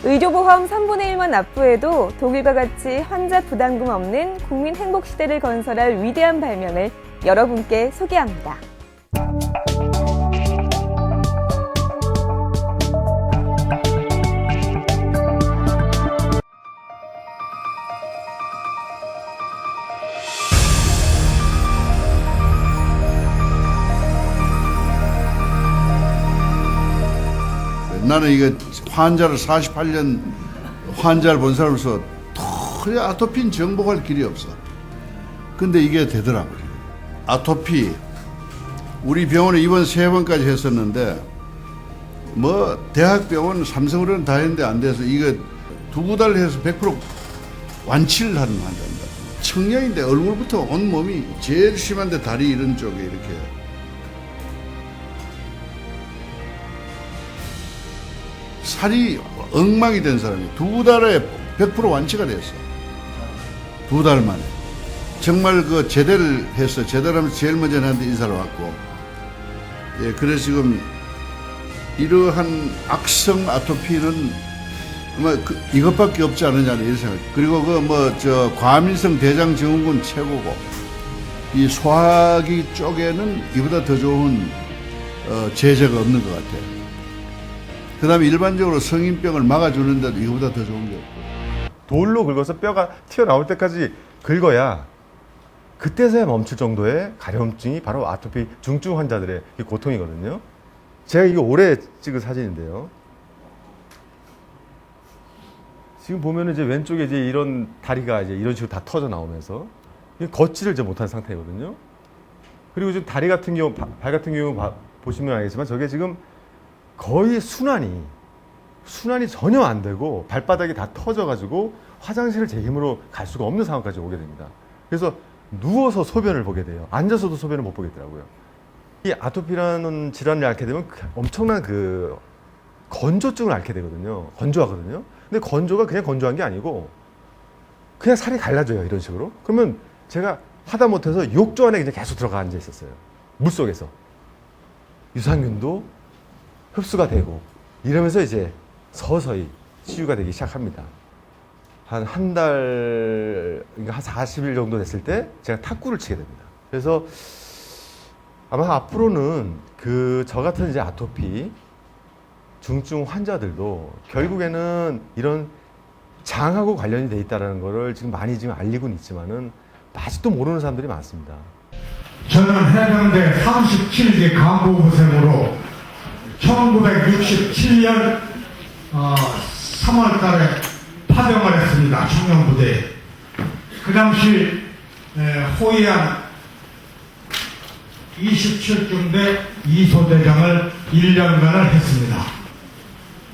의료보험 3분의 1만 납부해도 독일과 같이 환자 부담금 없는 국민 행복 시대를 건설할 위대한 발명을 여러분께 소개합니다. 나는 이거 환자를 48년 환자를 본 사람으로서 도저히 아토피는 정복할 길이 없어. 근데 이게 되더라고요. 아토피 우리 병원에 입원 3번까지 했었는데 뭐 대학병원 삼성의료는 다 했는데 안 돼서 이거 2달 해서 100% 완치를 하는 환자입니다. 청년인데 얼굴부터 온몸이 제일 심한데 다리 이런 쪽에 이렇게 살이 엉망이 된 사람이 2달에 100% 완치가 됐어. 2달 만에. 정말 그 제대를 했어. 제대로 하면서 제일 먼저 나한테 인사를 왔고. 예, 그래서 지금 이러한 악성 아토피는 아마 이것밖에 없지 않느냐는 이런 생각. 그리고 과민성 대장증후군 최고고, 이 소화기 쪽에는 이보다 더 좋은 제재가 없는 것 같아요. 그 다음에 일반적으로 성인병을 막아주는데도 이거보다 더 좋은 게 없고. 돌로 긁어서 뼈가 튀어나올 때까지 긁어야 그때서야 멈출 정도의 가려움증이 바로 아토피 중증 환자들의 고통이거든요. 제가 이거 올해 찍은 사진인데요. 지금 보면은 이제 왼쪽에 이제 이런 다리가 이제 이런 식으로 다 터져 나오면서 걷지를 이제 못한 상태거든요. 그리고 지금 다리 같은 경우, 발 같은 경우 보시면 알겠지만 저게 지금 거의 순환이 전혀 안 되고 발바닥이 다 터져가지고 화장실을 제 힘으로 갈 수가 없는 상황까지 오게 됩니다. 그래서 누워서 소변을 보게 돼요. 앉아서도 소변을 못 보겠더라고요. 이 아토피라는 질환을 앓게 되면 엄청난 그 건조증을 앓게 되거든요. 건조하거든요. 근데 건조가 그냥 건조한 게 아니고 그냥 살이 갈라져요. 이런 식으로. 그러면 제가 하다 못해서 욕조 안에 그냥 계속 들어가 앉아 있었어요. 물속에서. 유산균도 흡수가 되고 이러면서 이제 서서히 치유가 되기 시작합니다. 한 달, 그러니까 한 40일 정도 됐을 때 제가 탁구를 치게 됩니다. 그래서 아마 앞으로는 저 같은 이제 아토피 중증 환자들도 결국에는 이런 장하고 관련이 돼 있다는 거를 지금 많이 지금 알리고는 있지만은 아직도 모르는 사람들이 많습니다. 저는 해병대 37기 간부부생으로 1967년 3월 달에 파병을 했습니다. 청년부대에. 그 당시 호위한 27중대 2소대장을 1년간을 했습니다.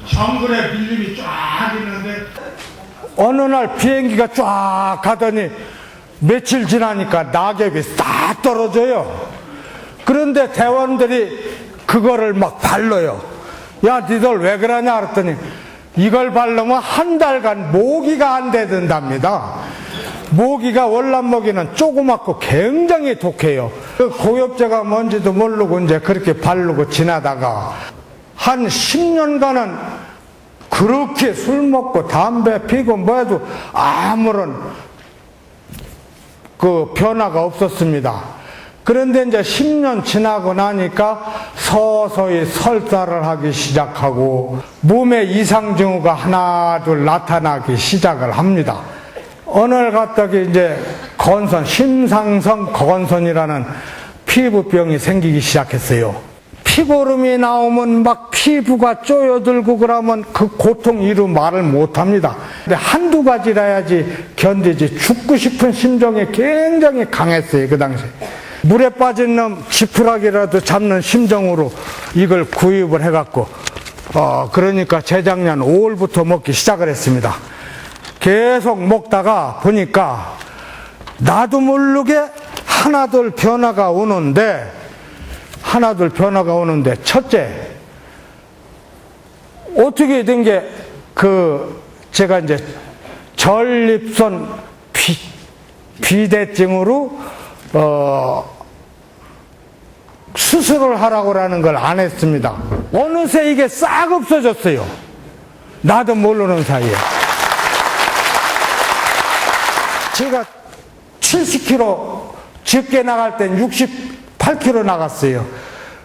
정글에 밀림이 쫙 있는데 어느 날 비행기가 쫙 가더니 며칠 지나니까 낙엽이 싹 떨어져요. 그런데 대원들이 그거를 막 발라요. 야, 니들 왜 그러냐 그랬더니 이걸 바르면 한 달간 모기가 안 되던답니다. 모기가 월남모기는 조그맣고 굉장히 독해요. 그 고엽제가 뭔지도 모르고 이제 그렇게 바르고 지나다가 한 10년간은 그렇게 술 먹고 담배 피고 뭐 해도 아무런 그 변화가 없었습니다. 그런데 이제 10년 지나고 나니까 서서히 설사를 하기 시작하고 몸에 이상 징후가 하나 둘 나타나기 시작을 합니다. 어느 날 갔더니 이제 건선, 심상성 건선이라는 피부병이 생기기 시작했어요. 피고름이 나오면 막 피부가 쪼여들고 그러면 그 고통 이루 말을 못합니다. 근데 한두 가지라야지 견디지 죽고 싶은 심정이 굉장히 강했어요. 그 당시에. 물에 빠진 놈 지푸라기라도 잡는 심정으로 이걸 구입을 해갖고 그러니까 재작년 5월부터 먹기 시작을 했습니다. 계속 먹다가 보니까 나도 모르게 하나둘 변화가 오는데 첫째 어떻게 된 게 제가 이제 전립선 비대증으로 수술을 하라고 하는 걸 안 했습니다. 어느새 이게 싹 없어졌어요. 나도 모르는 사이에. 제가 70kg 적게 나갈 땐 68kg 나갔어요.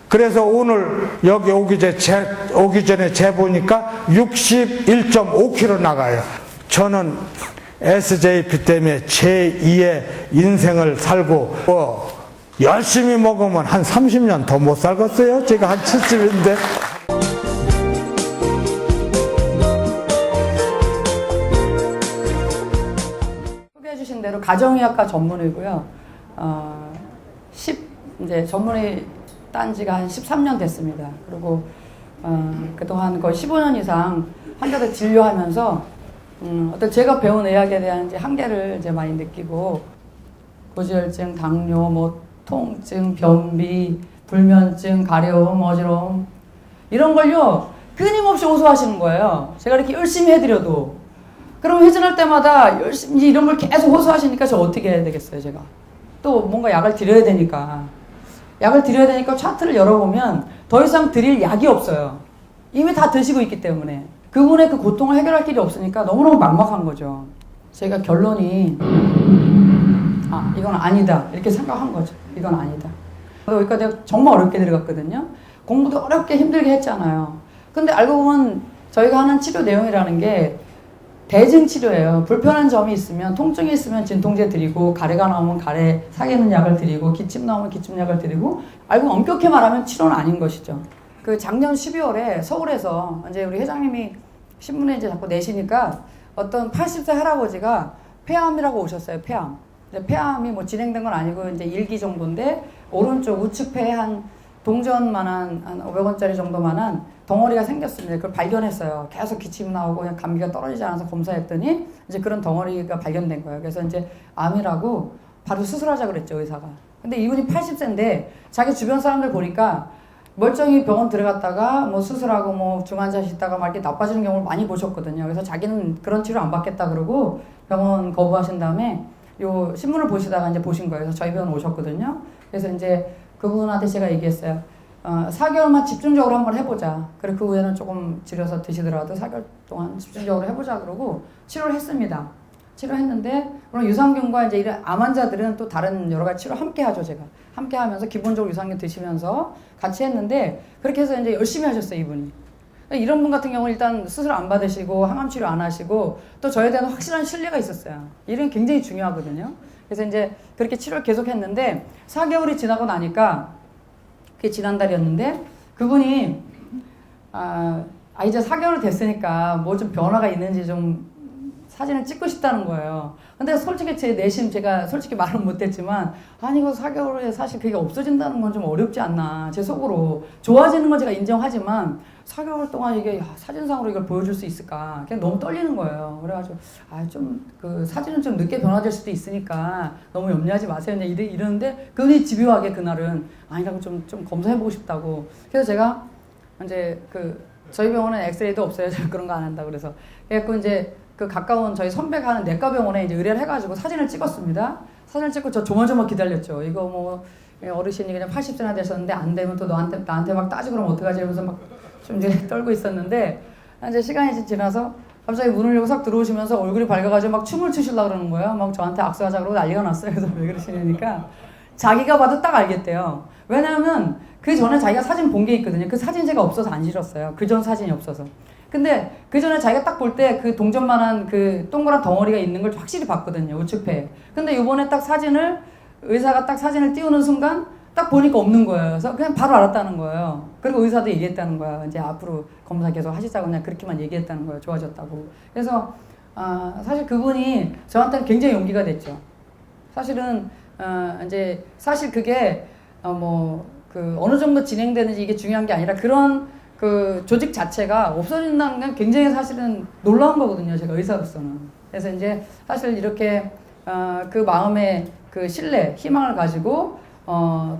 그래서 오늘 여기 오기 전에 재보니까 61.5kg 나가요. 저는 SJP 때문에 제2의 인생을 살고 열심히 먹으면 한 30년 더 못 살겠어요. 제가 한 70인데. 소개해 주신 대로 가정의학과 전문의고요. 이제 전문의 딴 지가 한 13년 됐습니다. 그리고 그동안 거의 15년 이상 환자들 진료하면서 어떤 제가 배운 의학에 대한 이제 한계를 이제 많이 느끼고 고지혈증, 당뇨, 뭐 통증, 변비, 불면증, 가려움, 어지러움 이런 걸요 끊임없이 호소하시는 거예요. 제가 이렇게 열심히 해드려도 그럼 회진할 때마다 열심히 이런 걸 계속 호소하시니까 저 어떻게 해야 되겠어요, 제가. 또 뭔가 약을 드려야 되니까 차트를 열어보면 더 이상 드릴 약이 없어요. 이미 다 드시고 있기 때문에 그분의 그 고통을 해결할 길이 없으니까 너무너무 막막한 거죠. 제가 결론이 이건 아니다 이렇게 생각한 거죠. 이건 아니다. 여기까지 정말 어렵게 들어갔거든요. 공부도 어렵게 힘들게 했잖아요. 근데 알고 보면 저희가 하는 치료 내용이라는 게 대증 치료예요. 불편한 점이 있으면, 통증이 있으면 진통제 드리고, 가래가 나오면 가래 사귀는 약을 드리고, 기침 나오면 기침 약을 드리고, 알고 엄격히 말하면 치료는 아닌 것이죠. 그 작년 12월에 서울에서 이제 우리 회장님이 신문에 이제 자꾸 내시니까 어떤 80세 할아버지가 폐암이라고 오셨어요. 폐암. 폐암이 뭐 진행된 건 아니고 이제 1기 정도인데 오른쪽 우측폐에 한 동전만한 한 500원짜리 정도만한 덩어리가 생겼습니다. 그걸 발견했어요. 계속 기침 나오고 그냥 감기가 떨어지지 않아서 검사했더니 이제 그런 덩어리가 발견된 거예요. 그래서 이제 암이라고 바로 수술하자 그랬죠, 의사가. 근데 이분이 80세인데 자기 주변 사람들 보니까 멀쩡히 병원 들어갔다가 뭐 수술하고 뭐 중환자실 있다가 막 이렇게 나빠지는 경우를 많이 보셨거든요. 그래서 자기는 그런 치료 안 받겠다 그러고 병원 거부하신 다음에 요 신문을 보시다가 이제 보신 거예요. 그래서 저희 병원 오셨거든요. 그래서 이제 그분한테 제가 얘기했어요. 4개월만 집중적으로 한번 해보자. 그리고 그 후에는 조금 줄여서 드시더라도 4개월 동안 집중적으로 해보자 그러고 치료를 했습니다. 치료했는데 물론 유산균과 이제 이런 암 환자들은 또 다른 여러 가지 치료 함께 하죠. 제가 함께 하면서 기본적으로 유산균 드시면서 같이 했는데 그렇게 해서 이제 열심히 하셨어요, 이분이. 이런 분 같은 경우는 일단 수술 안 받으시고 항암 치료 안 하시고 또 저에 대한 확실한 신뢰가 있었어요. 이런 게 굉장히 중요하거든요. 그래서 이제 그렇게 치료를 계속 했는데 4개월이 지나고 나니까 그게 지난달이었는데 그분이 이제 4개월 됐으니까 뭐 좀 변화가 있는지 좀 사진을 찍고 싶다는 거예요. 근데 솔직히 제 내심 제가 솔직히 말은 못했지만 아니 이거 4개월에 사실 그게 없어진다는 건 좀 어렵지 않나. 제 속으로 좋아지는 건 제가 인정하지만 4개월 동안 이게 사진상으로 이걸 보여줄 수 있을까? 그냥 너무 떨리는 거예요. 그래가지고 좀 그 사진은 좀 늦게 변화될 수도 있으니까 너무 염려하지 마세요. 이러는데 그분이 집요하게 그날은 아니라고 좀 검사해보고 싶다고. 그래서 제가 이제 저희 병원은 엑스레이도 없어요. 제가 그런 거 안 한다 그래서 그래갖고 이제 그 가까운 저희 선배가 하는 내과 병원에 이제 의뢰를 해가지고 사진을 찍었습니다. 사진을 찍고 저 조마조마 기다렸죠. 이거 뭐 어르신이 그냥 80세나 되셨는데 안 되면 또 나한테 막 따지고 그러면 어떡하지 이러면서 막 좀 이제 떨고 있었는데 이제 시간이 지나서 갑자기 문을 열고 싹 들어오시면서 얼굴이 밝아가지고 막 춤을 추시려고 그러는 거예요. 막 저한테 악수하자 그러고 난리가 났어요. 그래서 왜 그러시냐니까 자기가 봐도 딱 알겠대요. 왜냐하면 그 전에 자기가 사진 본 게 있거든요. 그 사진 제가 없어서 안 실었어요. 그 전 사진이 없어서. 근데 그 전에 자기가 딱 볼 때 그 동전만한 그 동그란 덩어리가 있는 걸 확실히 봤거든요. 우측패에. 근데 요번에 딱 의사가 딱 사진을 띄우는 순간 딱 보니까 없는 거예요. 그래서 그냥 바로 알았다는 거예요. 그리고 의사도 얘기했다는 거야. 이제 앞으로 검사 계속 하시자고 그냥 그렇게만 얘기했다는 거예요. 좋아졌다고. 그래서 사실 그분이 저한테는 굉장히 용기가 됐죠. 사실은 이제 사실 그게 어느 정도 진행되는지 이게 중요한 게 아니라 그런 그 조직 자체가 없어진다는 건 굉장히 사실은 놀라운 거거든요. 제가 의사로서는. 그래서 이제 사실 이렇게 그 마음의 그 신뢰, 희망을 가지고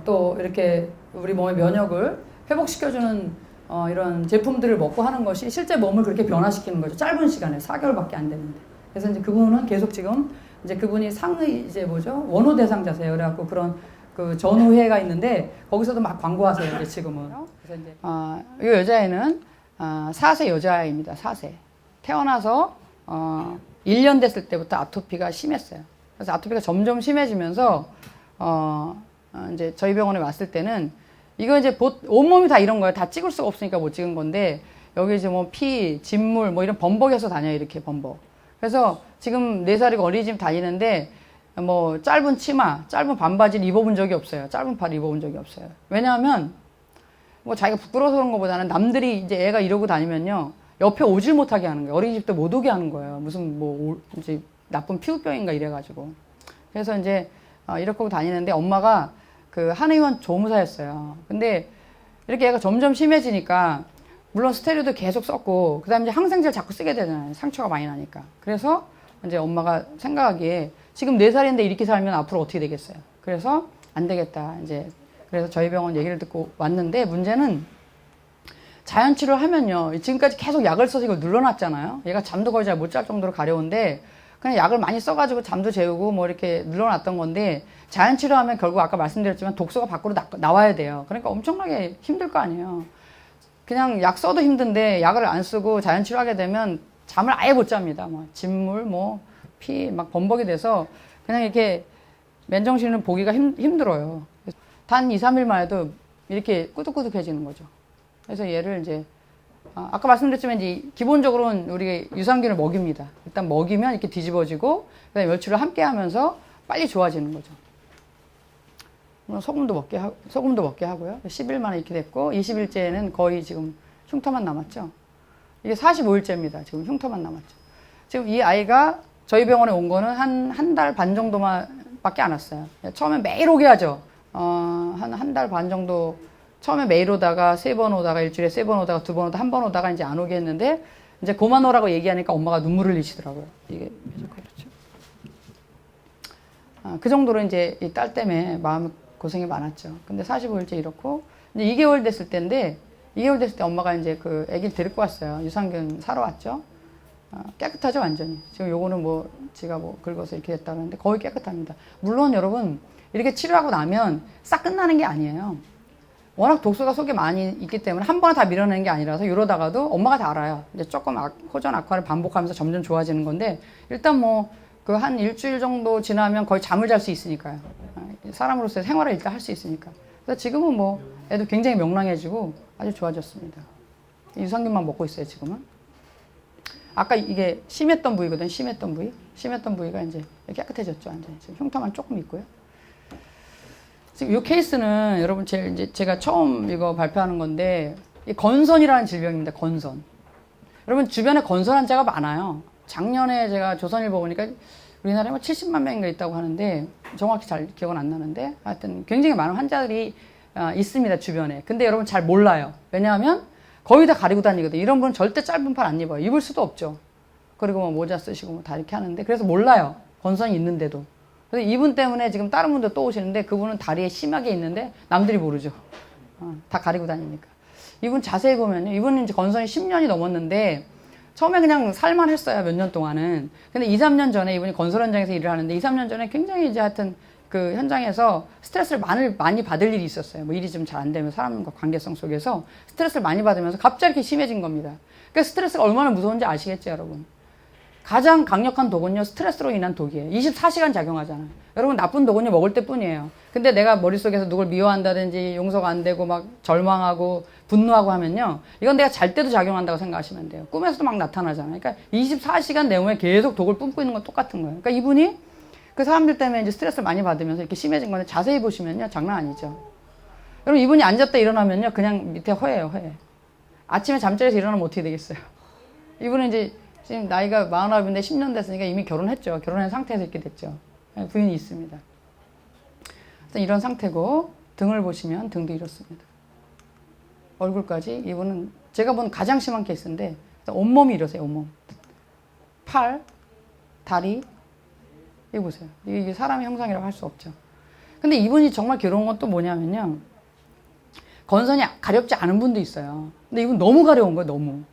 또 이렇게 우리 몸의 면역을 회복시켜주는 이런 제품들을 먹고 하는 것이 실제 몸을 그렇게 변화시키는 거죠. 짧은 시간에 4개월밖에 안 되는데. 그래서 이제 그분은 계속 지금 이제 그분이 원호 대상자세요. 그래갖고 그런 그 전후회가 있는데 거기서도 막 광고하세요. 이제 지금은. 그래서 이제 이 여자애는 4세 여자아이입니다. 4세. 태어나서 1년 됐을 때부터 아토피가 심했어요. 그래서 아토피가 점점 심해지면서 이제 저희 병원에 왔을 때는 이거 이제 온몸이 다 이런 거예요. 다 찍을 수가 없으니까 못 찍은 건데 여기 이제 뭐 피, 진물 뭐 이런 범벅에서 다녀요. 이렇게 범벅. 그래서 지금 4살이고 어린이집 다니는데 뭐 짧은 치마, 짧은 반바지를 입어본 적이 없어요. 짧은 팔을 입어본 적이 없어요. 왜냐하면 뭐 자기가 부끄러워서 그런 것보다는 남들이 이제 애가 이러고 다니면요. 옆에 오질 못하게 하는 거예요. 어린이집도 못 오게 하는 거예요. 무슨 뭐 이제 나쁜 피부병인가 이래가지고. 그래서 이제 이렇게 하고 다니는데 엄마가 그 한의원 조무사였어요. 근데 이렇게 애가 점점 심해지니까 물론 스테로이드 계속 썼고 그다음에 이제 항생제를 자꾸 쓰게 되잖아요. 상처가 많이 나니까. 그래서 이제 엄마가 생각하기에 지금 4살인데 이렇게 살면 앞으로 어떻게 되겠어요. 그래서 안 되겠다. 이제 그래서 저희 병원 얘기를 듣고 왔는데 문제는 자연치료를 하면요. 지금까지 계속 약을 써서 이거 눌러놨잖아요. 얘가 잠도 거의 잘 못 잘 정도로 가려운데 그냥 약을 많이 써가지고 잠도 재우고 뭐 이렇게 눌러놨던 건데 자연치료하면 결국 아까 말씀드렸지만 독소가 밖으로 나와야 돼요. 그러니까 엄청나게 힘들 거 아니에요. 그냥 약 써도 힘든데 약을 안 쓰고 자연치료하게 되면 잠을 아예 못 잡니다. 뭐 진물, 뭐 피 막 범벅이 돼서 그냥 이렇게 맨정신은 보기가 힘들어요. 단 2, 3일만 해도 이렇게 꾸덕꾸덕해지는 거죠. 그래서 얘를 이제 아까 말씀드렸지만 이제 기본적으로는 우리 유산균을 먹입니다. 일단 먹이면 이렇게 뒤집어지고 그다음에 멸치를 함께 하면서 빨리 좋아지는 거죠. 물론 소금도 먹게 하고요. 10일 만에 이렇게 됐고 20일째는 거의 지금 흉터만 남았죠. 이게 45일째입니다. 지금 흉터만 남았죠. 지금 이 아이가 저희 병원에 온 거는 한 달 반 정도만 밖에 안 왔어요. 처음에 매일 오게 하죠. 한 달 반 정도 처음에 매일 오다가 3번 오다가 일주일에 3번 오다가 2번 오다가 1번 오다가 이제 안 오게 했는데 이제 그만 오라고 얘기하니까 엄마가 눈물을 흘리시더라고요. 이게 그렇죠. 그 정도로 이제 이 딸 때문에 마음 고생이 많았죠. 근데 45일째 이렇고 이제 2개월 됐을 때인데 2개월 됐을 때 엄마가 이제 그 아기를 데리고 왔어요. 유산균 사러 왔죠. 깨끗하죠, 완전히. 지금 요거는 뭐 지가 뭐 긁어서 이렇게 됐다는데 거의 깨끗합니다. 물론 여러분 이렇게 치료하고 나면 싹 끝나는 게 아니에요. 워낙 독소가 속에 많이 있기 때문에 한 번에 다 밀어내는 게 아니라서 이러다가도 엄마가 다 알아요. 이제 조금 호전 악화를 반복하면서 점점 좋아지는 건데 일단 뭐 그 한 일주일 정도 지나면 거의 잠을 잘 수 있으니까요. 사람으로서의 생활을 일단 할 수 있으니까. 그래서 지금은 뭐 애도 굉장히 명랑해지고 아주 좋아졌습니다. 유산균만 먹고 있어요, 지금은. 아까 이게 심했던 부위거든요. 심했던 부위가 이제 깨끗해졌죠, 완전히. 지금 흉터만 조금 있고요. 지금 이 케이스는 여러분 제가 처음 이거 발표하는 건데 이 건선이라는 질병입니다. 건선. 여러분 주변에 건선 환자가 많아요. 작년에 제가 조선일보 보니까 우리나라에 뭐 70만 명인가 있다고 하는데 정확히 잘 기억은 안 나는데 하여튼 굉장히 많은 환자들이 있습니다. 주변에. 근데 여러분 잘 몰라요. 왜냐하면 거의 다 가리고 다니거든요. 이런 분은 절대 짧은 팔 안 입어요. 입을 수도 없죠. 그리고 뭐 모자 쓰시고 뭐 다 이렇게 하는데 그래서 몰라요. 건선이 있는데도. 그래서 이분 때문에 지금 다른 분도 또 오시는데 그분은 다리에 심하게 있는데 남들이 모르죠. 다 가리고 다니니까. 이분 자세히 보면요. 이분은 이제 건선이 10년이 넘었는데 처음에 그냥 살만 했어요. 몇 년 동안은. 근데 2, 3년 전에 이분이 건설 현장에서 일을 하는데 2, 3년 전에 굉장히 이제 하여튼 그 현장에서 스트레스를 많이 받을 일이 있었어요. 뭐 일이 좀 잘 안 되면 사람과 관계성 속에서 스트레스를 많이 받으면서 갑자기 이렇게 심해진 겁니다. 그러니까 스트레스가 얼마나 무서운지 아시겠죠, 여러분? 가장 강력한 독은요, 스트레스로 인한 독이에요. 24시간 작용하잖아요. 여러분, 나쁜 독은요, 먹을 때 뿐이에요. 근데 내가 머릿속에서 누굴 미워한다든지 용서가 안 되고 막 절망하고 분노하고 하면요, 이건 내가 잘 때도 작용한다고 생각하시면 돼요. 꿈에서도 막 나타나잖아요. 그러니까 24시간 내용에 계속 독을 뿜고 있는 건 똑같은 거예요. 그러니까 이분이 그 사람들 때문에 이제 스트레스를 많이 받으면서 이렇게 심해진 건데 자세히 보시면요, 장난 아니죠. 여러분, 이분이 앉았다 일어나면요, 그냥 밑에 허예요, 허예. 아침에 잠자리에서 일어나면 어떻게 되겠어요? 이분은 이제 지금 나이가 49인데 10년 됐으니까 이미 결혼했죠. 결혼한 상태에서 이렇게 됐죠. 부인이 있습니다. 이런 상태고 등을 보시면 등도 이렇습니다. 얼굴까지 이분은 제가 본 가장 심한 케이스인데 온몸이 이러세요. 온몸. 팔, 다리 이거 보세요. 이게 사람의 형상이라고 할 수 없죠. 근데 이분이 정말 괴로운 건 또 뭐냐면요. 건선이 가렵지 않은 분도 있어요. 근데 이분 너무 가려운 거예요. 너무.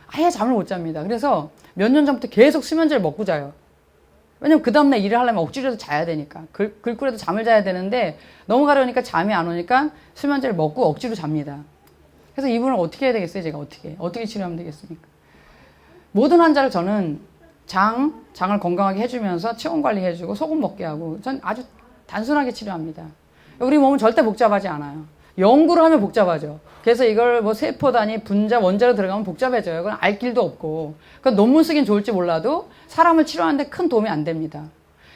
아예 잠을 못 잡니다. 그래서 몇 년 전부터 계속 수면제를 먹고 자요. 왜냐면 그 다음날 일을 하려면 억지로라도 자야 되니까. 글꾸라도 잠을 자야 되는데 너무 가려우니까 잠이 안 오니까 수면제를 먹고 억지로 잡니다. 그래서 이분을 어떻게 해야 되겠어요? 제가 어떻게 치료하면 되겠습니까? 모든 환자를 저는 장을 건강하게 해주면서 체온 관리해주고 소금 먹게 하고 전 아주 단순하게 치료합니다. 우리 몸은 절대 복잡하지 않아요. 연구를 하면 복잡하죠. 그래서 이걸 뭐 세포 단위, 분자, 원자로 들어가면 복잡해져요. 그건 알 길도 없고. 그 논문 쓰긴 좋을지 몰라도 사람을 치료하는데 큰 도움이 안 됩니다.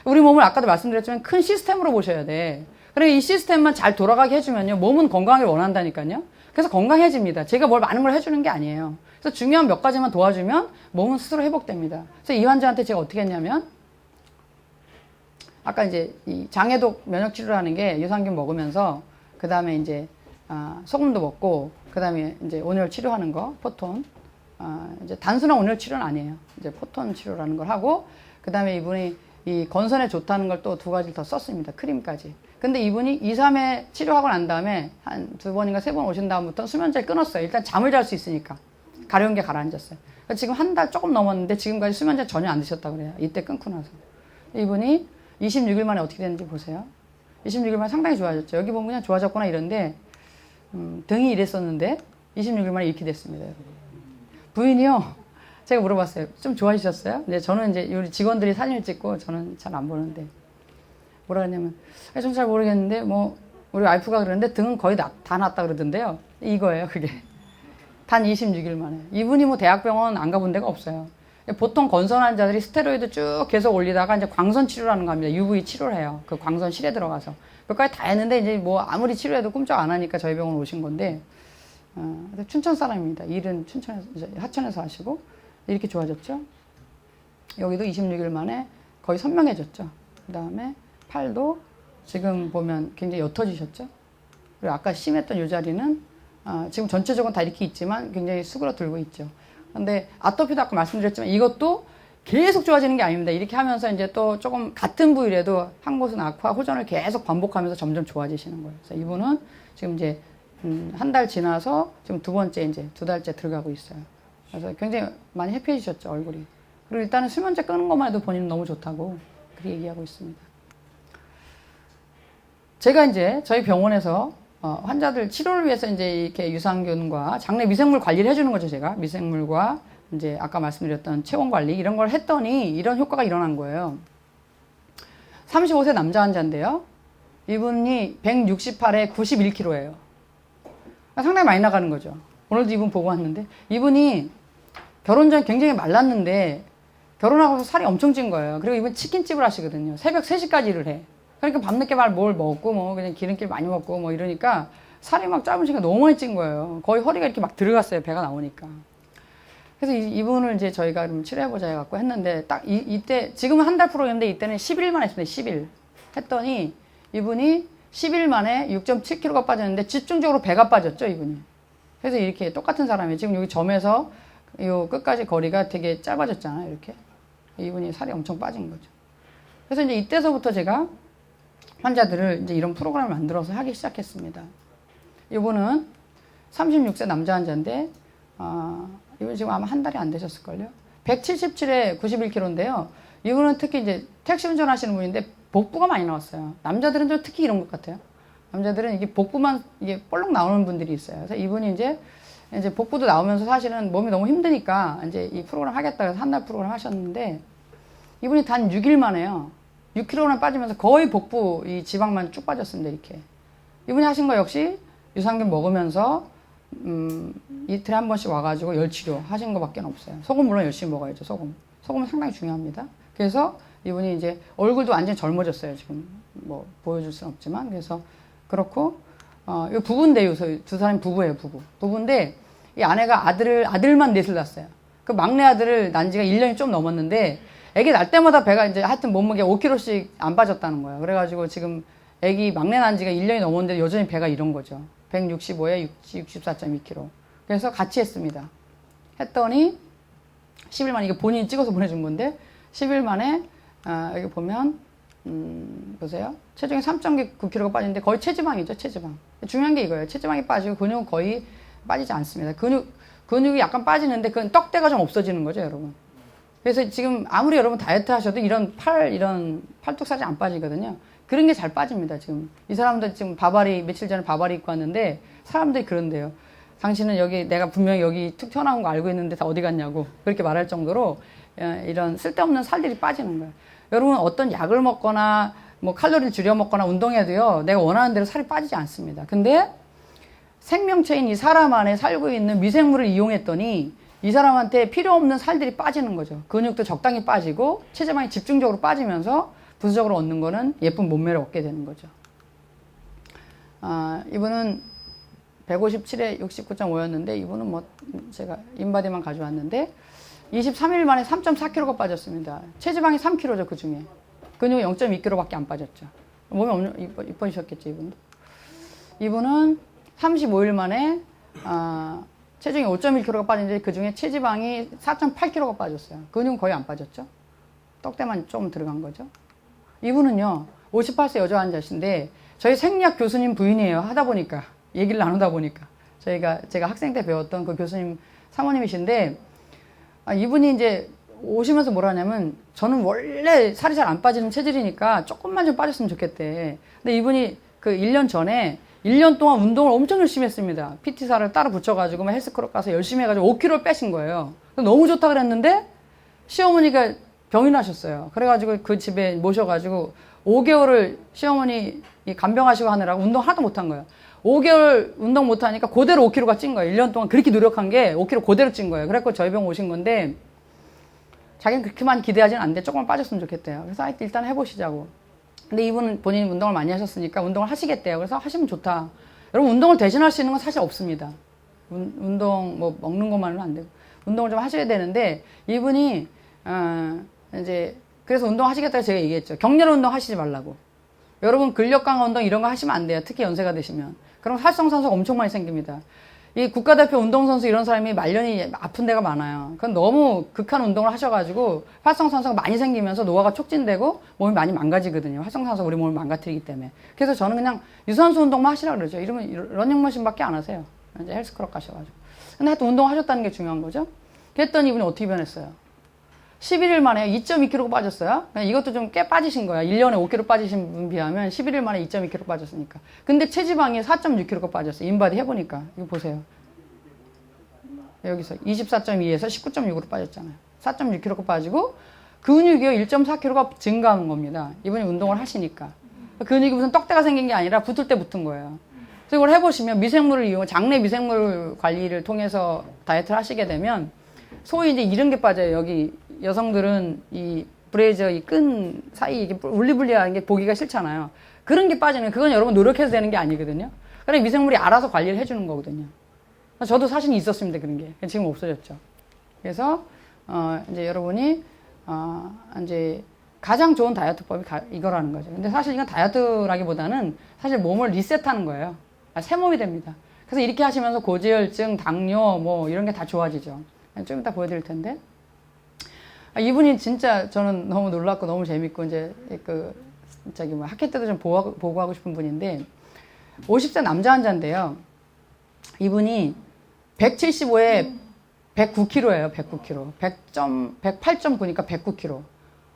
우리 몸을 아까도 말씀드렸지만 큰 시스템으로 보셔야 돼. 그러니까 이 시스템만 잘 돌아가게 해주면요. 몸은 건강하게 원한다니까요. 그래서 건강해집니다. 제가 뭘 많은 걸 해주는 게 아니에요. 그래서 중요한 몇 가지만 도와주면 몸은 스스로 회복됩니다. 그래서 이 환자한테 제가 어떻게 했냐면 아까 이제 이 장애독 면역 치료를 하는 게 유산균 먹으면서 그 다음에 이제 소금도 먹고 그 다음에 이제 온열 치료하는 거 포톤 이제 단순한 온열 치료는 아니에요. 이제 포톤 치료라는 걸 하고 그 다음에 이분이 이 건선에 좋다는 걸 또 2가지를 더 썼습니다. 크림까지. 근데 이분이 2, 3회 치료하고 난 다음에 한 2번인가 3번 오신 다음부터 수면제 끊었어요. 일단 잠을 잘 수 있으니까. 가려운 게 가라앉았어요. 그러니까 지금 한 달 조금 넘었는데 지금까지 수면제 전혀 안 드셨다고 그래요. 이때 끊고 나서. 이분이 26일 만에 어떻게 됐는지 보세요. 26일 만에 상당히 좋아졌죠. 여기 보면 그냥 좋아졌구나 이런데 등이 이랬었는데 26일 만에 이렇게 됐습니다. 여러분. 부인이요. 제가 물어봤어요. 좀 좋아지셨어요? 근데 저는 이제 우리 직원들이 사진을 찍고 저는 잘 안 보는데 뭐라 그랬냐면 좀 잘 모르겠는데 뭐 우리 와이프가 그러는데 등은 거의 다 났다 그러던데요. 이거예요 그게. 단 26일 만에. 이분이 뭐 대학병원 안 가본 데가 없어요. 보통 건선 환자들이 스테로이드 쭉 계속 올리다가 이제 광선 치료라는 거 합니다. UV 치료를 해요. 그 광선실에 들어가서. 몇 가지 다 했는데 이제 뭐 아무리 치료해도 꿈쩍 안 하니까 저희 병원 오신 건데 춘천 사람입니다. 일은 춘천에서, 하천에서 하시고 이렇게 좋아졌죠. 여기도 26일 만에 거의 선명해졌죠. 그 다음에 팔도 지금 보면 굉장히 옅어지셨죠. 그리고 아까 심했던 이 자리는 지금 전체적으로 다 이렇게 있지만 굉장히 수그러들고 있죠. 근데 아토피도 아까 말씀드렸지만 이것도 계속 좋아지는 게 아닙니다. 이렇게 하면서 이제 또 조금 같은 부위라도 한 곳은 악화, 호전을 계속 반복하면서 점점 좋아지시는 거예요. 그래서 이분은 지금 이제 한 달 지나서 지금 2번째 이제 2달째 들어가고 있어요. 그래서 굉장히 많이 해피해지셨죠, 얼굴이. 그리고 일단은 수면제 끊은 것만 해도 본인은 너무 좋다고 그렇게 얘기하고 있습니다. 제가 이제 저희 병원에서 환자들 치료를 위해서 이제 이렇게 유산균과 장내 미생물 관리를 해주는 거죠, 제가. 미생물과 이제 아까 말씀드렸던 체온 관리 이런 걸 했더니 이런 효과가 일어난 거예요. 35세 남자 환자인데요. 이분이 168에 91kg예요. 상당히 많이 나가는 거죠. 오늘도 이분 보고 왔는데 이분이 결혼 전에 굉장히 말랐는데 결혼하고서 살이 엄청 찐 거예요. 그리고 이분 치킨집을 하시거든요. 새벽 3시까지 일을 해. 그러니까 밤늦게 뭘 먹고 뭐 그냥 기름길 많이 먹고 뭐 이러니까 살이 막 짧으시니까 너무 많이 찐 거예요. 거의 허리가 이렇게 막 들어갔어요. 배가 나오니까. 그래서 이분을 이제 저희가 좀 치료해보자 해갖고 했는데 딱 이때 지금은 한 달 프로였는데 이때는 10일만 했습니다. 10일 했더니 이분이 10일 만에 6.7kg가 빠졌는데 집중적으로 배가 빠졌죠, 이분이. 그래서 이렇게 똑같은 사람이 지금 여기 점에서 요 끝까지 거리가 되게 짧아졌잖아요, 이렇게. 이분이 살이 엄청 빠진 거죠. 그래서 이제 이때서부터 제가 환자들을 이제 이런 프로그램을 만들어서 하기 시작했습니다. 이분은 36세 남자 환자인데, 이분 지금 아마 한 달이 안 되셨을걸요? 177에 91kg인데요. 이분은 특히 이제 택시 운전하시는 분인데 복부가 많이 나왔어요. 남자들은 좀 특히 이런 것 같아요. 남자들은 이게 복부만 이게 볼록 나오는 분들이 있어요. 그래서 이분이 이제 복부도 나오면서 사실은 몸이 너무 힘드니까 이제 이 프로그램 하겠다 해서 한 달 프로그램 하셨는데 이분이 단 6일 만에요. 6kg나 빠지면서 거의 복부 이 지방만 쭉 빠졌습니다. 이렇게. 이분이 하신 거 역시 유산균 먹으면서 이틀에 한 번씩 와가지고 열치료 하신 거밖에 없어요. 소금 물론 열심히 먹어야죠. 소금은 상당히 중요합니다. 그래서 이분이 이제 얼굴도 완전히 젊어졌어요. 지금 뭐 보여줄 수는 없지만 그래서 그렇고 이 부부인데요. 두 사람이 부부예요. 부부인데 이 아내가 아들만 넷을 낳았어요. 그 막내 아들을 낳은 지가 1년이 좀 넘었는데 애기 낳을 때마다 배가 이제 하여튼 몸무게 5kg씩 안 빠졌다는 거예요. 그래가지고 지금 애기 막내 낳은 지가 1년이 넘었는데 여전히 배가 이런 거죠. 165에 64.2kg. 그래서 같이 했습니다. 했더니 10일 만에 이게 본인이 찍어서 보내준 건데 10일 만에 여기 보면 보세요. 체중이 3.9kg가 빠지는데 거의 체지방이죠. 체지방. 중요한 게 이거예요. 체지방이 빠지고 근육은 거의 빠지지 않습니다. 근육이 약간 빠지는데 그건 떡대가 좀 없어지는 거죠, 여러분. 그래서 지금 아무리 여러분 다이어트 하셔도 이런 팔뚝 살이 안 빠지거든요. 그런 게 잘 빠집니다, 지금. 이 사람들 지금 며칠 전에 바바리 입고 왔는데 사람들이 그런데요. 당신은 여기 내가 분명히 여기 툭 튀어나온 거 알고 있는데 다 어디 갔냐고 그렇게 말할 정도로 이런 쓸데없는 살들이 빠지는 거예요. 여러분 어떤 약을 먹거나 뭐 칼로리를 줄여 먹거나 운동해도요 내가 원하는 대로 살이 빠지지 않습니다. 근데 생명체인 이 사람 안에 살고 있는 미생물을 이용했더니 이 사람한테 필요 없는 살들이 빠지는 거죠. 근육도 적당히 빠지고 체지방이 집중적으로 빠지면서 부수적으로 얻는 거는 예쁜 몸매를 얻게 되는 거죠. 이분은 157에 69.5였는데 이분은 뭐 제가 인바디만 가져왔는데 23일 만에 3.4kg가 빠졌습니다. 체지방이 3kg죠 그 중에. 근육이 0.2kg밖에 안 빠졌죠. 몸이 이뻐지셨겠죠 이분도. 이분은 35일 만에 체중이 5.1kg가 빠졌는데 그 중에 체지방이 4.8kg가 빠졌어요. 근육은 거의 안 빠졌죠. 떡대만 좀 들어간 거죠. 이분은요 58세 여자 환자신데 저희 생리학 교수님 부인이에요. 하다 보니까 얘기를 나누다 보니까 제가 학생 때 배웠던 그 교수님 사모님이신데 이분이 이제 오시면서 뭐라 하냐면 저는 원래 살이 잘 안 빠지는 체질이니까 조금만 좀 빠졌으면 좋겠대. 근데 이분이 그 1년 전에 1년 동안 운동을 엄청 열심히 했습니다. PT사를 따로 붙여가지고 헬스클럽 가서 열심히 해가지고 5kg를 빼신 거예요. 너무 좋다 그랬는데 시어머니가 병이 나셨어요. 그래가지고 그 집에 모셔가지고 5개월을 시어머니 간병하시고 하느라고 운동 하나도 못한 거예요. 5개월 운동 못하니까 그대로 5kg가 찐 거예요. 1년 동안 그렇게 노력한 게 5kg 그대로 찐 거예요. 그래서 저희 병 오신 건데 자기는 그렇게 많이 기대하지는 않는데 조금만 빠졌으면 좋겠대요. 그래서 일단 해보시자고. 근데 이분은 본인이 운동을 많이 하셨으니까 운동을 하시겠대요. 그래서 하시면 좋다. 여러분 운동을 대신할 수 있는 건 사실 없습니다. 운동 뭐 먹는 것만으로는 안 되고 운동을 좀 하셔야 되는데 이분이 이제 그래서 운동하시겠다고 제가 얘기했죠. 격렬한 운동 하시지 말라고. 여러분 근력 강화 운동 이런 거 하시면 안 돼요. 특히 연세가 되시면. 그럼 활성산소가 엄청 많이 생깁니다. 이 국가대표 운동선수 이런 사람이 말년이 아픈 데가 많아요. 그건 너무 극한 운동을 하셔가지고 활성산소가 많이 생기면서 노화가 촉진되고 몸이 많이 망가지거든요. 활성산소가 우리 몸을 망가뜨리기 때문에. 그래서 저는 그냥 유산소 운동만 하시라고 그러죠. 이러면 러닝머신밖에 안 하세요. 이제 헬스클럽 가셔가지고. 근데 하여튼 운동하셨다는 게 중요한 거죠. 그랬더니 이분이 어떻게 변했어요? 11일 만에 2.2kg 빠졌어요. 이것도 좀 꽤 빠지신 거야. 1년에 5kg 빠지신 분 비하면 11일 만에 2.2kg 빠졌으니까. 근데 체지방이 4.6kg가 빠졌어요. 인바디 해보니까. 이거 보세요. 여기서 24.2에서 19.6으로 빠졌잖아요. 4.6kg가 빠지고 근육이요 1.4kg가 증가한 겁니다. 이분이 운동을 하시니까. 근육이 무슨 떡대가 생긴 게 아니라 붙을 때 붙은 거예요. 그래서 이걸 해보시면 미생물을 이용, 장내 미생물 관리를 통해서 다이어트를 하시게 되면 소위 이제 이런 게 빠져요. 여기 여성들은 이 브레이저 이 끈 사이 이게 울리불리한 게 보기가 싫잖아요. 그런 게 빠지면 그건 여러분 노력해서 되는 게 아니거든요. 그래 미생물이 알아서 관리를 해주는 거거든요. 저도 사실 있었습니다 그런 게. 지금 없어졌죠. 그래서 이제 여러분이 이제 가장 좋은 다이어트법이 이거라는 거죠. 근데 사실 이건 다이어트라기보다는 사실 몸을 리셋하는 거예요. 새 몸이 됩니다. 그래서 이렇게 하시면서 고지혈증, 당뇨 뭐 이런 게 다 좋아지죠. 좀 이따 보여드릴 텐데. 이분이 진짜 저는 너무 놀랍고 너무 재밌고 이제 저기 뭐 학회 때도 좀 보고하고 싶은 분인데 50세 남자 환자인데요. 이분이 175에 109kg예요. 109kg. 108.9니까 109kg.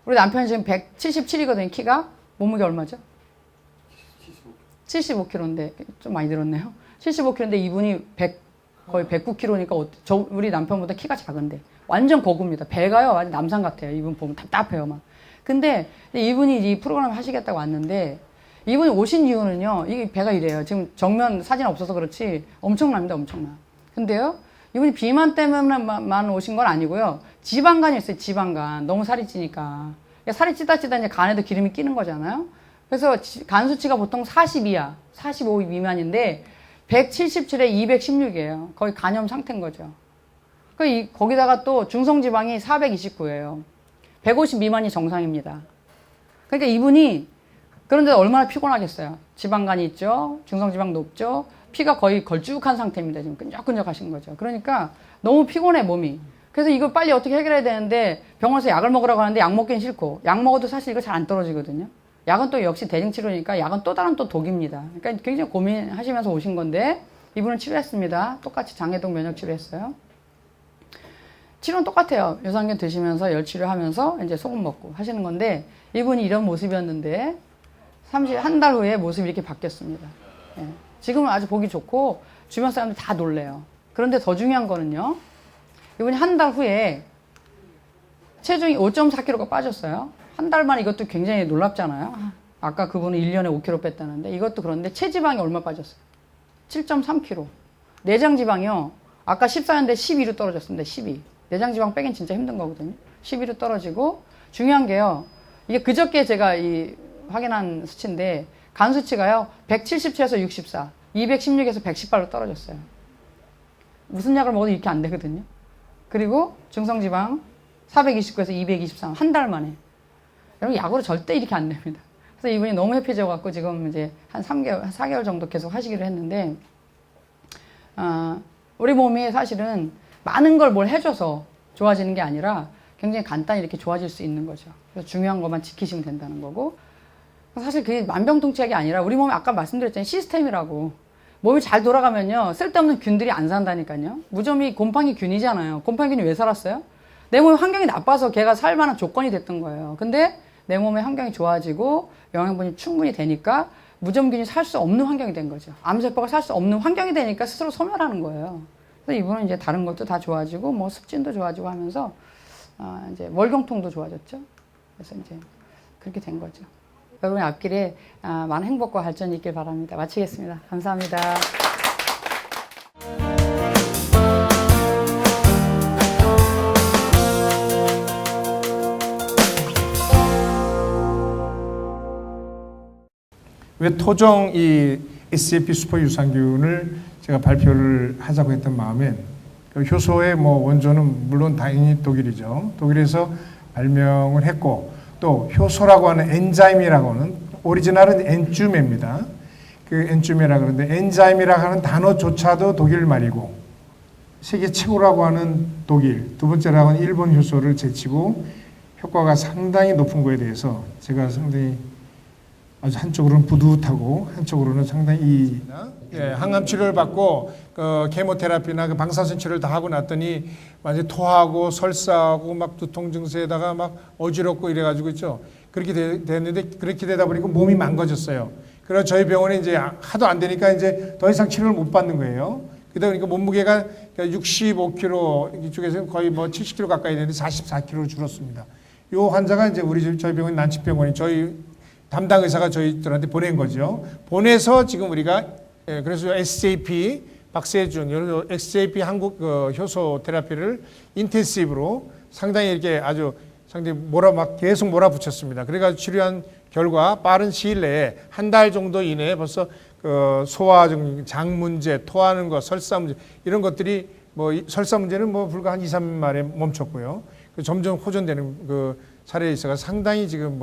우리 남편이 지금 177이거든요. 키가. 몸무게 얼마죠? 75kg인데 좀 많이 늘었네요. 75kg인데 이분이 거의 109kg니까 우리 남편보다 키가 작은데 완전 거구입니다. 배가요 완전 남산 같아요. 이분 보면 답답해요 막. 근데 이분이 이 프로그램 하시겠다고 왔는데 이분이 오신 이유는요. 이게 배가 이래요. 지금 정면 사진 없어서 그렇지 엄청납니다. 엄청나. 근데요. 이분이 비만 때문에만 오신 건 아니고요. 지방간이 있어요. 지방간. 너무 살이 찌니까. 살이 찌다 이제 간에도 기름이 끼는 거잖아요. 그래서 간 수치가 보통 40이야. 45 미만인데 177에 216이에요. 거의 간염 상태인 거죠. 거기다가 또 중성지방이 429예요. 150 미만이 정상입니다. 그러니까 이분이 그런데 얼마나 피곤하겠어요. 지방간이 있죠. 중성지방 높죠. 피가 거의 걸쭉한 상태입니다. 지금 끈적끈적하신 거죠. 그러니까 너무 피곤해 몸이. 그래서 이걸 빨리 어떻게 해결해야 되는데 병원에서 약을 먹으라고 하는데 약 먹긴 싫고 약 먹어도 사실 이거 잘 안 떨어지거든요. 약은 또 역시 대증치료니까 약은 또 다른 또 독입니다. 그러니까 굉장히 고민하시면서 오신 건데 이분은 치료했습니다. 똑같이 장해독 면역 치료했어요. 치료는 똑같아요. 유산균 드시면서 열 치료하면서 이제 소금 먹고 하시는 건데 이분이 이런 모습이었는데 한 달 후에 모습이 이렇게 바뀌었습니다. 예. 지금은 아주 보기 좋고 주변 사람들 다 놀래요. 그런데 더 중요한 거는요. 이분이 한 달 후에 체중이 5.4kg가 빠졌어요. 한 달 만에 이것도 굉장히 놀랍잖아요. 아까 그분은 1년에 5kg 뺐다는데 이것도 그런데 체지방이 얼마 빠졌어요? 7.3kg. 내장 지방이요. 아까 14년대 12로 떨어졌습니다. 12. 내장 지방 빼긴 진짜 힘든 거거든요. 12로 떨어지고 중요한 게요. 이게 그저께 제가 확인한 수치인데 간 수치가요. 177에서 64, 216에서 118로 떨어졌어요. 무슨 약을 먹어도 이렇게 안 되거든요. 그리고 중성지방 429에서 223, 한 달 만에. 여러분 약으로 절대 이렇게 안 됩니다. 그래서 이분이 너무 해피해져갖고 지금 이제 한 3개월, 한 4개월 정도 계속 하시기로 했는데, 우리 몸이 사실은 많은 걸 뭘 해줘서 좋아지는 게 아니라 굉장히 간단히 이렇게 좋아질 수 있는 거죠. 그래서 중요한 것만 지키시면 된다는 거고, 사실 그게 만병통치약이 아니라 우리 몸이 아까 말씀드렸잖아요. 시스템이라고. 몸이 잘 돌아가면요. 쓸데없는 균들이 안 산다니까요. 무좀이 곰팡이 균이잖아요. 곰팡이 균이 왜 살았어요? 내 몸의 환경이 나빠서 걔가 살 만한 조건이 됐던 거예요. 근데 내 몸의 환경이 좋아지고 영양분이 충분히 되니까 무좀균이 살 수 없는 환경이 된 거죠. 암세포가 살 수 없는 환경이 되니까 스스로 소멸하는 거예요. 그래서 이분은 이제 다른 것도 다 좋아지고 뭐 습진도 좋아지고 하면서 이제 월경통도 좋아졌죠. 그래서 이제 그렇게 된 거죠. 여러분의 앞길에 많은 행복과 발전이 있길 바랍니다. 마치겠습니다. 감사합니다. 왜 토종 이 SAP 슈퍼 유산균을 제가 발표를 하자고 했던 마음엔 그 효소의 뭐 원조는 물론 당연히 독일이죠. 독일에서 발명을 했고 또 효소라고 하는 엔자임이라고 하는 오리지널은 엔주메입니다. 그 엔주메라 그러는데 엔자임이라고 하는 단어조차도 독일 말이고 세계 최고라고 하는 독일, 두 번째라고 하는 일본 효소를 제치고 효과가 상당히 높은 거에 대해서 제가 상당히 아주 한쪽으로는 뿌듯하고 한쪽으로는 상당히 항암 치료를 받고 케모테라피나 방사선 치료를 다 하고 났더니 완전 토하고 설사하고 막 두통 증세에다가 막 어지럽고 이래가지고 있죠. 그렇게 됐는데 그렇게 되다 보니까 몸이 망가졌어요. 그래서 저희 병원에 이제 하도 안 되니까 이제 더 이상 치료를 못 받는 거예요. 그러다 보니까 몸무게가 65kg 이쪽에서 거의 뭐 70kg 가까이 되는데 44kg로 줄었습니다. 이 환자가 이제 저희 병원 난치병원이 저희 담당 의사가 저희들한테 보낸 거죠. 보내서 지금 우리가 그래서 SAP 박세준 SAP 한국 효소 테라피를 인텐시브로 상당히 이렇게 아주 상당히 계속 몰아붙였습니다. 그래가지고 치료한 결과 빠른 시일 내에 한 달 정도 이내에 벌써 소화 장 문제, 토하는 거, 설사 문제 이런 것들이 뭐 설사 문제는 뭐 불과 한 2, 3일 만에 멈췄고요. 점점 호전되는 사례에 있어서 상당히 지금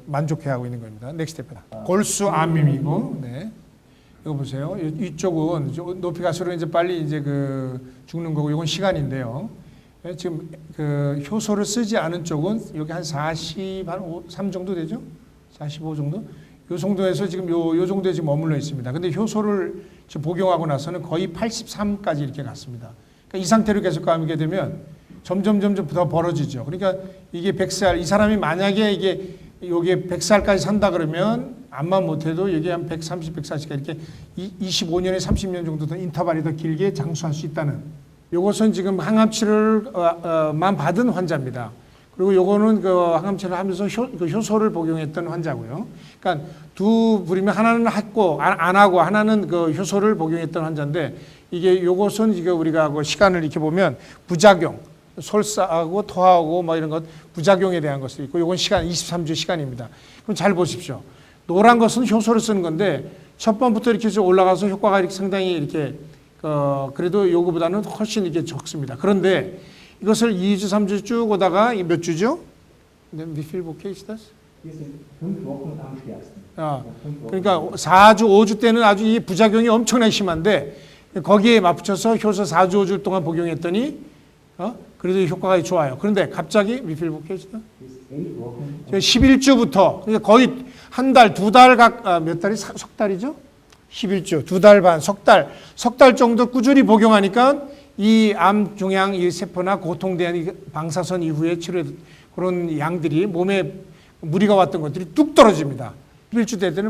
만족해하고 있는 겁니다. 넥스트 스텝이다. 골수 암임이고, 네. 이거 보세요. 이쪽은 높이 갈수록 이제 빨리 이제 죽는 거고, 이건 시간인데요. 지금 효소를 쓰지 않은 쪽은 여기 한 43 정도 되죠? 45 정도? 요 정도에서 지금 요 정도에 지금 머물러 있습니다. 근데 효소를 지금 복용하고 나서는 거의 83까지 이렇게 갔습니다. 그러니까 이 상태로 계속 가게 되면 점점 더 벌어지죠. 그러니까 이게 100살, 이 사람이 만약에 요게 100살까지 산다 그러면 암만 못해도 여기 한 130, 140까지 이렇게 25년에 30년 정도 더 인터벌이 더 길게 장수할 수 있다는. 요것은 지금 항암 치료를만 받은 환자입니다. 그리고 요거는 항암 치료를 하면서 효소를 복용했던 환자고요. 그러니까 두 부류면 하나는 했고 안 하고 하나는 효소를 복용했던 환자인데 이게 요것은 이게 우리가 시간을 이렇게 보면 부작용. 설사하고 토하고 뭐 이런 것 부작용에 대한 것이 있고 이건 시간 23주 시간입니다. 그럼 잘 보십시오. 노란 것은 효소를 쓰는 건데 첫 번부터 이렇게 올라가서 효과가 이렇게 상당히 이렇게 그래도 요거보다는 훨씬 이렇게 적습니다. 그런데 이것을 2주 3주 쭉 오다가 몇 주죠? Wie viel Woche ist das? 그러니까 4주 5주 때는 아주 이 부작용이 엄청나게 심한데 거기에 맞붙여서 효소 4주 5주 동안 복용했더니 그래도 효과가 좋아요. 그런데 갑자기 미필 복해지다 11주부터 그러니까 거의 한 달, 두 달 몇 달이 석 달이죠? 11주, 두 달 반, 석 달 정도 꾸준히 복용하니까 이 암 종양 이 세포나 고통된 방사선 이후에 치료 그런 양들이 몸에 무리가 왔던 것들이 뚝 떨어집니다. 11주 되더니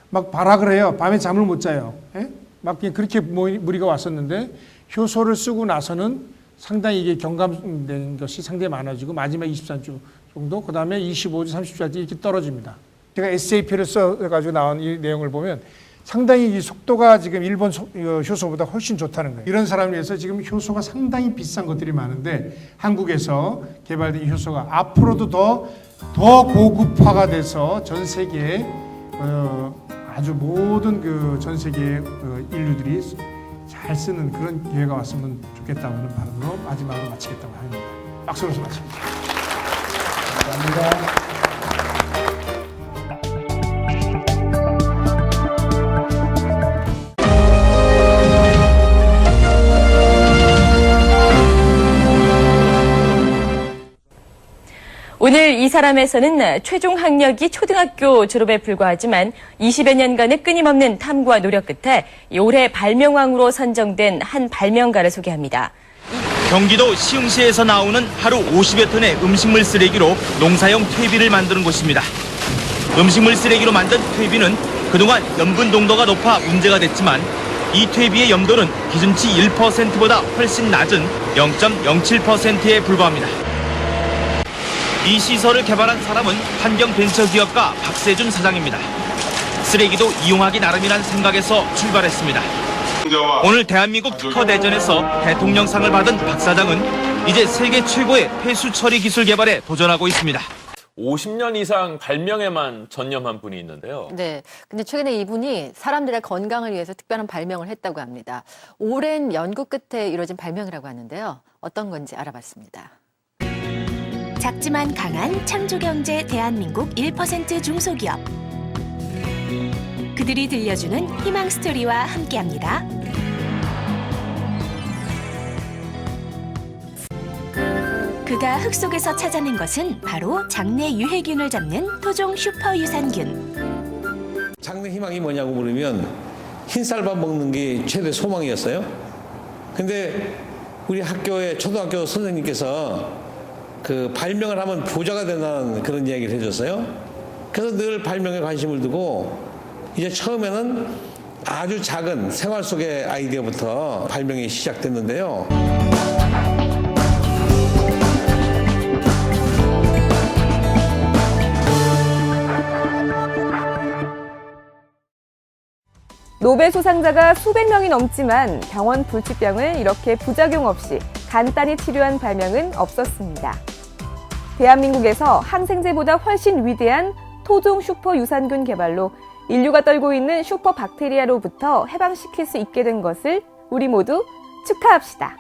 막 발악을 해요. 밤에 잠을 못 자요. 막 그렇게 무리가 왔었는데 효소를 쓰고 나서는 상당히 이게 경감된 것이 상당히 많아지고 마지막 24주 정도, 그 다음에 25주, 30주할 때 이렇게 떨어집니다. 제가 SAP를 써가지고 나온 이 내용을 보면 상당히 이 속도가 지금 일본 효소보다 훨씬 좋다는 거예요. 이런 사람을 위해서 지금 효소가 상당히 비싼 것들이 많은데 한국에서 개발된 이 효소가 앞으로도 더 고급화가 돼서 전 세계에 아주 모든 그 전 세계 인류들이 잘 쓰는 그런 기회가 왔으면 좋겠다고 하는 바람으로 마지막으로 마치겠다고 합니다. 박수로 마칩니다. 감사합니다. 오늘 이 사람에서는 최종 학력이 초등학교 졸업에 불과하지만 20여 년간의 끊임없는 탐구와 노력 끝에 올해 발명왕으로 선정된 한 발명가를 소개합니다. 경기도 시흥시에서 나오는 하루 50여 톤의 음식물 쓰레기로 농사용 퇴비를 만드는 곳입니다. 음식물 쓰레기로 만든 퇴비는 그동안 염분 농도가 높아 문제가 됐지만 이 퇴비의 염도는 기준치 1%보다 훨씬 낮은 0.07%에 불과합니다. 이 시설을 개발한 사람은 환경벤처기업가 박세준 사장입니다. 쓰레기도 이용하기 나름이란 생각에서 출발했습니다. 오늘 대한민국 특허대전에서 대통령상을 받은 박 사장은 이제 세계 최고의 폐수 처리 기술 개발에 도전하고 있습니다. 50년 이상 발명에만 전념한 분이 있는데요. 네. 근데 최근에 이분이 사람들의 건강을 위해서 특별한 발명을 했다고 합니다. 오랜 연구 끝에 이루어진 발명이라고 하는데요. 어떤 건지 알아봤습니다. 작지만 강한 창조경제 대한민국 1% 중소기업. 그들이 들려주는 희망 스토리와 함께합니다. 그가 흙 속에서 찾아낸 것은 바로 장내 유해균을 잡는 토종 슈퍼 유산균. 장래 희망이 뭐냐고 물으면 흰쌀밥 먹는 게 최대 소망이었어요. 근데 우리 학교의 초등학교 선생님께서 그 발명을 하면 부자가 된다는 그런 이야기를 해줬어요. 그래서 늘 발명에 관심을 두고 이제 처음에는 아주 작은 생활 속의 아이디어부터 발명이 시작됐는데요. 노벨 수상자가 수백 명이 넘지만 병원 불치병을 이렇게 부작용 없이 간단히 치료한 발명은 없었습니다. 대한민국에서 항생제보다 훨씬 위대한 토종 슈퍼 유산균 개발로 인류가 떨고 있는 슈퍼 박테리아로부터 해방시킬 수 있게 된 것을 우리 모두 축하합시다.